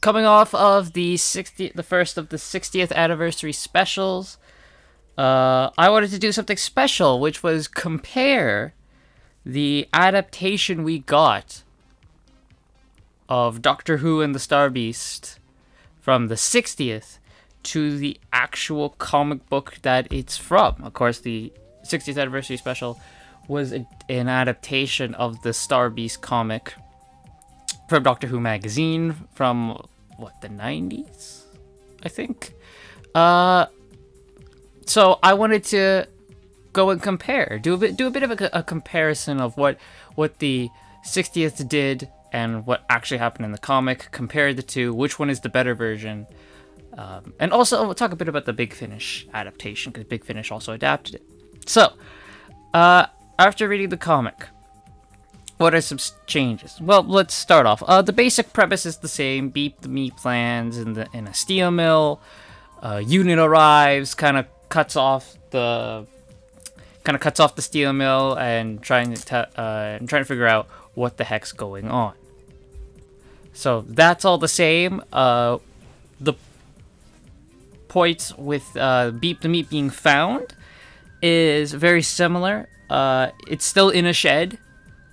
coming off of the first of the 60th anniversary specials, I wanted to do something special, which was compare the adaptation we got of Doctor Who and the Star Beast from the 60th to the actual comic book that it's from. Of course, the 60th anniversary special was an adaptation of the Star Beast comic from Doctor Who magazine from what, the 90s, I think. So I wanted to go and compare, do a bit of a comparison of what the 60th did and what actually happened in the comic. Compare the two, which one is the better version, and also we'll talk a bit about the Big Finish adaptation because Big Finish also adapted it. So, after reading the comic, what are some changes? Well, let's start off. The basic premise is the same. Beep the meat lands in a steel mill. Unit arrives, kind of cuts off the steel mill and trying to figure out what the heck's going on. So that's all the same. The point with Beep the Meat being found is very similar. It's still in a shed.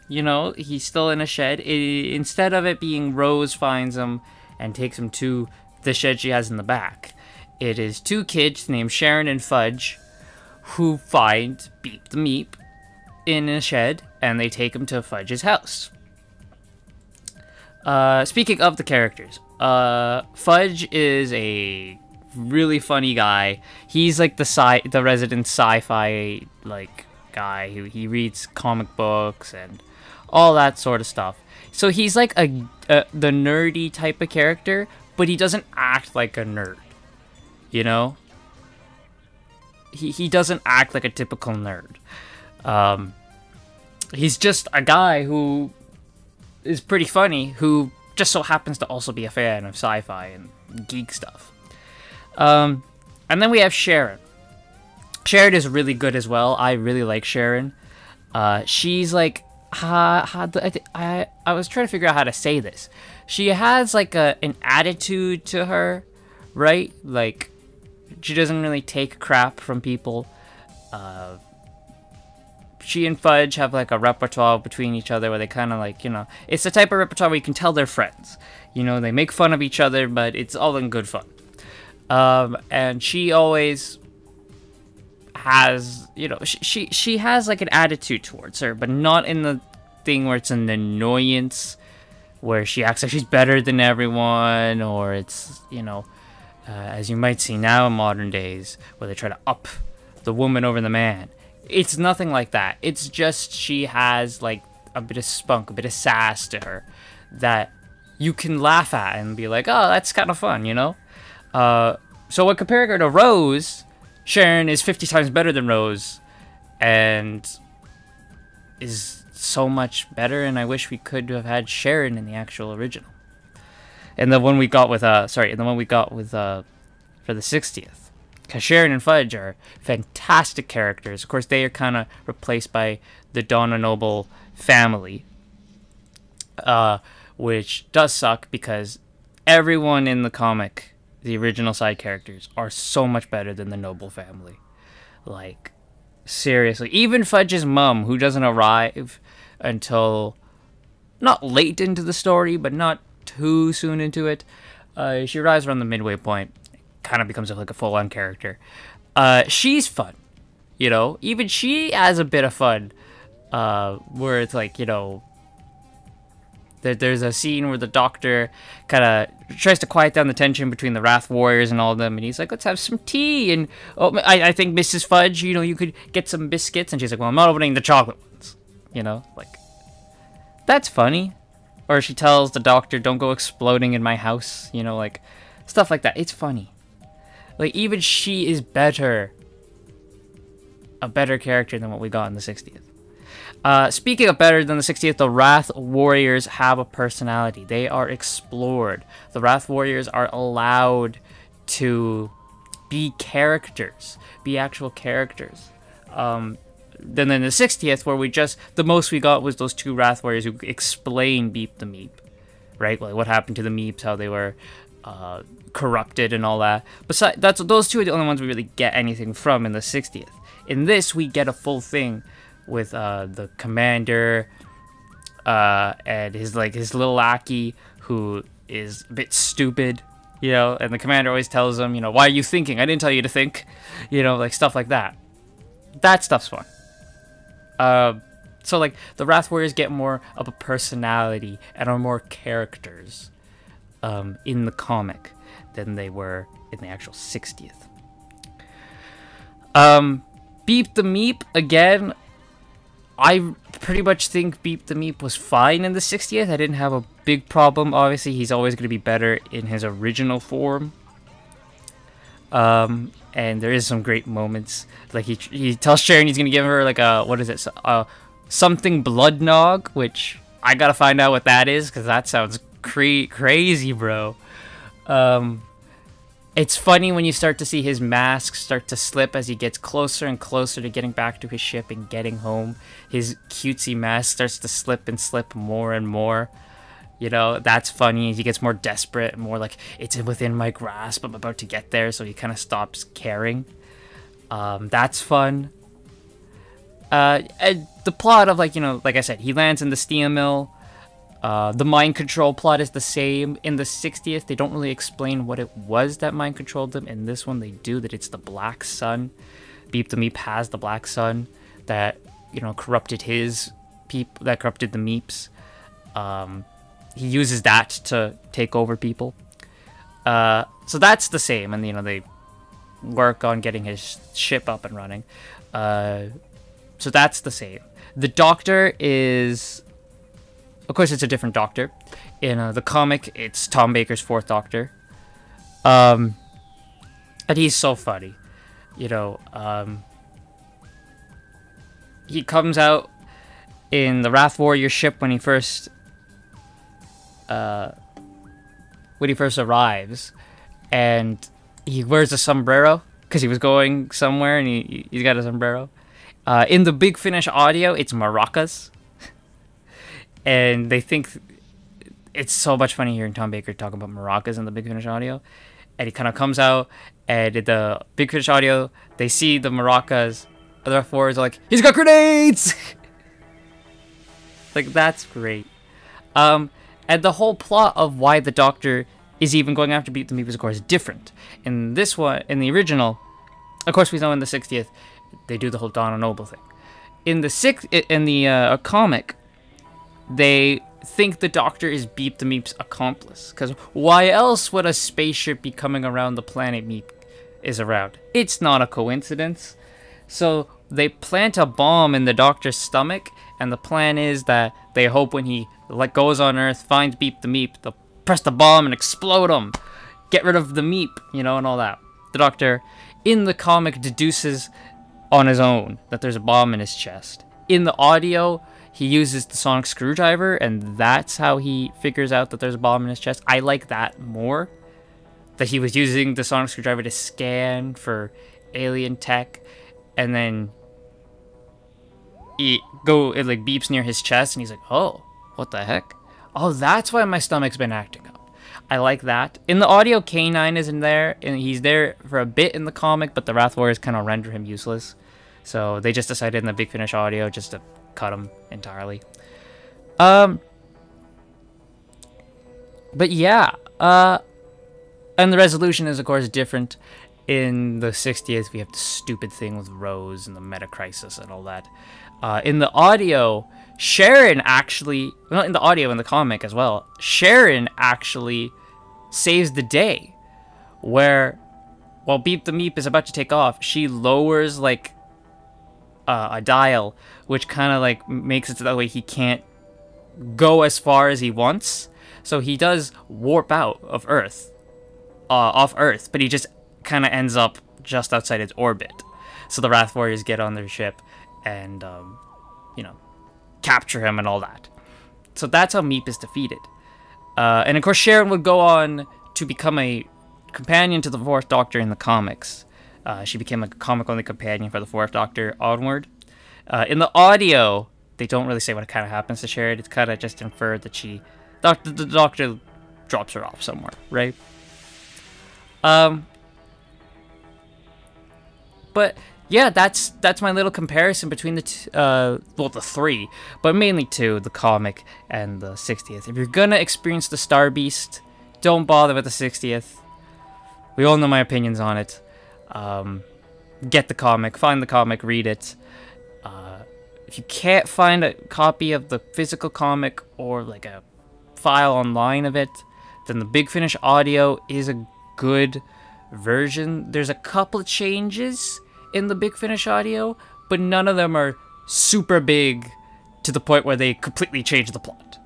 You know, he's still in a shed. Instead of it being Rose finds him and takes him to the shed she has in the back, it is two kids named Sharon and Fudge who find Beep the Meep in a shed, and they take him to Fudge's house. Speaking of the characters, Fudge is a really funny guy. He's like the resident sci-fi like guy who he reads comic books and all that sort of stuff. So he's like the nerdy type of character, but he doesn't act like a nerd. You know? He doesn't act like a typical nerd. He's just a guy who is pretty funny, who just so happens to also be a fan of sci-fi and geek stuff. And then we have Sharon. Sharon is really good as well. I really like Sharon. She's like, I was trying to figure out how to say this. She has like an attitude to her, right? Like, she doesn't really take crap from people. She and Fudge have like a repertoire between each other where they kind of like, you know, it's the type of repertoire where you can tell they're friends. You know, they make fun of each other, but it's all in good fun. And she always has, you know, she has like an attitude towards her, but not in the thing where it's an annoyance, where she acts like she's better than everyone, or it's, you know, as you might see now in modern days, where they try to up the woman over the man. It's nothing like that. It's just she has like a bit of spunk, a bit of sass to her that you can laugh at and be like, oh, that's kind of fun, you know? So when comparing her to Rose, Sharon is 50 times better than Rose and is so much better, and I wish we could have had Sharon in the actual original. And the one we got with for the 60th. Because Sharon and Fudge are fantastic characters. Of course, they are kind of replaced by the Donna Noble family. Which does suck because everyone in the comic, the original side characters, are so much better than the Noble family. Like, seriously. Even Fudge's mom, who doesn't arrive until not late into the story, but not too soon into it. She arrives around the midway point. Kind of becomes like a full-on character. She's fun, you know. Even she has a bit of fun, where it's like, you know, there's a scene where the Doctor kind of tries to quiet down the tension between the Wrath Warriors and all of them, and he's like, let's have some tea, and oh, I think Mrs. Fudge, you know, you could get some biscuits, and she's like, well, I'm not opening the chocolate ones, you know, like, that's funny. Or she tells the Doctor, don't go exploding in my house, you know, like, stuff like that. It's funny. Like, even she is a better character than what we got in the 60th. Speaking of better than the 60th, the Wrath Warriors have a personality. They are explored. The Wrath Warriors are allowed to be characters, be actual characters. Then in the 60th, where the most we got was those two Wrath Warriors who explain Beep the Meep. right? Like what happened to the Meeps, how they were corrupted and all that. Besides, those two are the only ones we really get anything from in the 60th. In this, we get a full thing with the commander and his little lackey who is a bit stupid, you know, and the commander always tells him, you know, why are you thinking? I didn't tell you to think, you know, like stuff like that. That stuff's fun. So like the Wrath Warriors get more of a personality and are more characters in the comic than they were in the actual 60th. Beep the Meep, again, I pretty much think Beep the Meep was fine in the 60th. I didn't have a big problem. Obviously, he's always going to be better in his original form. And there is some great moments. Like he tells Sharon he's going to give her like a, what is it? Something blood nog, which I got to find out what that is because that sounds crazy, bro. It's funny when you start to see his mask start to slip as he gets closer and closer to getting back to his ship and getting home. His cutesy mask starts to slip and slip more and more. You know, that's funny. He gets more desperate and more like, it's within my grasp, I'm about to get there, so he kind of stops caring. That's fun. And the plot of, like, you know, like I said, he lands in the steel mill. The mind control plot is the same. In the 60th, they don't really explain what it was that mind controlled them. In this one, they do, that it's the Black Sun. Beep the Meep has the Black Sun that, you know, corrupted his people, that corrupted the Meeps. He uses that to take over people. So that's the same, and, you know, they work on getting his ship up and running. So that's the same. The Doctor is... Of course, it's a different Doctor. In the comic, it's Tom Baker's fourth Doctor. And he's so funny. You know, he comes out in the Wrath Warrior ship when he first arrives. And he wears a sombrero because he was going somewhere and he's got a sombrero. In the Big Finish audio, it's maracas. And they think it's so much funny hearing Tom Baker talk about maracas in the Big Finish audio. And he kind of comes out, and in the Big Finish audio, they see the maracas. And the Wrath Warriors are like, he's got grenades! Like, that's great. And the whole plot of why the Doctor is even going after Beep the Meep is, of course, different. In this one, in the original, of course, we know in the 60th, they do the whole Donna Noble thing. In the comic, they think the Doctor is Beep the Meep's accomplice. Because why else would a spaceship be coming around the planet Meep is around? It's not a coincidence. So they plant a bomb in the Doctor's stomach, and the plan is that they hope when he goes on Earth, finds Beep the Meep, they'll press the bomb and explode him. Get rid of the Meep, you know, and all that. The Doctor, in the comic, deduces on his own that there's a bomb in his chest. In the audio, he uses the sonic screwdriver, and that's how he figures out that there's a bomb in his chest. I like that more. That he was using the sonic screwdriver to scan for alien tech, and then it like beeps near his chest, and he's like, oh, what the heck? Oh, that's why my stomach's been acting up. I like that. In the audio, K9 isn't there, and he's there for a bit in the comic, but the Wrath Warriors kind of render him useless. So they just decided in the Big Finish audio just to cut him entirely. But yeah, and the resolution is, of course, different. In the 60th, we have the stupid thing with Rose and the meta crisis and all that. In the audio, Sharon actually, well, in the audio, in the comic as well, Sharon actually saves the day, where while Beep the Meep is about to take off, she lowers like a dial, which kind of like makes it so that way he can't go as far as he wants. So he does warp out of Earth, off Earth, but he just kind of ends up just outside its orbit. So the Wrath Warriors get on their ship and, you know, capture him and all that. So that's how Meep is defeated. And of course, Sharon would go on to become a companion to the Fourth Doctor in the comics. She became a comic-only companion for the Fourth Doctor onward. In the audio, they don't really say what kind of happens to Sharon. It's kind of just inferred that she The doctor drops her off somewhere, right? But yeah, that's my little comparison between the the three, but mainly two, the comic and the 60th. If you're gonna experience the Star Beast, don't bother with the 60th. We all know my opinions on it. Get the comic, find the comic, read it. If you can't find a copy of the physical comic or like a file online of it, then the Big Finish audio is a good version. There's a couple of changes in the Big Finish audio, but none of them are super big to the point where they completely change the plot.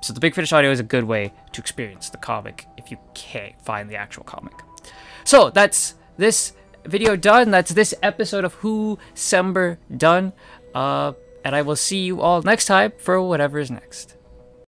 So the Big Finish audio is a good way to experience the comic if you can't find the actual comic. So that's this video done. That's this episode of Whocember done. And I will see you all next time for whatever is next.